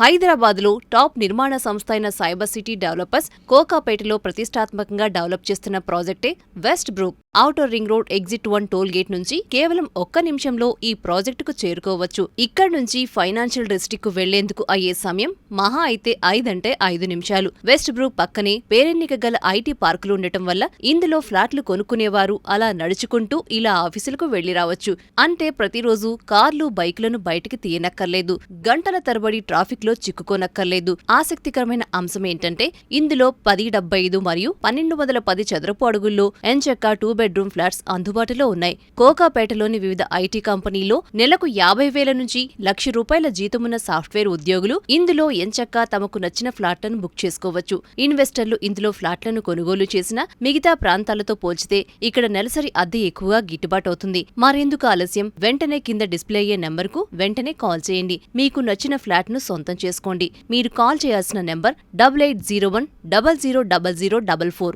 హైదరాబాద్లో టాప్ నిర్మాణ సంస్థ అయిన సైబర్ సిటీ డెవలపర్స్ కోకాపేటలో ప్రతిష్టాత్మకంగా డెవలప్ చేస్తున్న ప్రాజెక్టే West Brook. Outer ring road exit 1 toll gate నుంచి కేవలం 1 నిమిషంలో ఈ ప్రాజెక్టుకు చేరుకోవచ్చు. ఇక్కడి నుంచి ఫైనాన్షియల్ డిస్ట్రిక్ట్ కు వెళ్లేందుకు అయ్యే సమయం మహా అయితే 5 నిమిషాలు. వెస్ట్ బ్రూక్ పక్కనే పేరెన్నిక గల ఐటీ పార్కులు ఉండటం వల్ల ఇందులో ఫ్లాట్లు కొనుక్కునేవారు అలా నడుచుకుంటూ ఇలా ఆఫీసులకు వెళ్లి రావచ్చు. అంటే ప్రతిరోజు కార్లు, బైకులను బయటికి తీయనక్కర్లేదు. గంటల తరబడి ట్రాఫిక్ లో చిక్కుకోనక్కర్లేదు. ఆసక్తికరమైన అంశమేంటంటే ఇందులో 1075 మరియు 1210 చదరపు అడుగుల్లో ఎంచక్కా 2 బెడ్రూమ్ ఫ్లాట్స్ అందుబాటులో ఉన్నాయి. కోకాపేటలోని వివిధ ఐటీ కంపెనీలో నెలకు 50,000 నుంచి ₹1,00,000 జీతమున్న సాఫ్ట్వేర్ ఉద్యోగులు ఇందులో ఎంచక్కా తమకు నచ్చిన ఫ్లాట్లను బుక్ చేసుకోవచ్చు. ఇన్వెస్టర్లు ఇందులో ఫ్లాట్లను కొనుగోలు చేసినా మిగతా ప్రాంతాలతో పోల్చితే ఇక్కడ నెలసరి అద్దె ఎక్కువగా గిట్టుబాటవుతుంది. మరెందుకు ఆలస్యం? వెంటనే కింద డిస్ప్లే అయ్యే నెంబర్కు వెంటనే కాల్ చేయండి. మీకు నచ్చిన ఫ్లాట్ను సొంతం చేసుకోండి. మీరు కాల్ చేయాల్సిన నెంబర్ 8801 000044.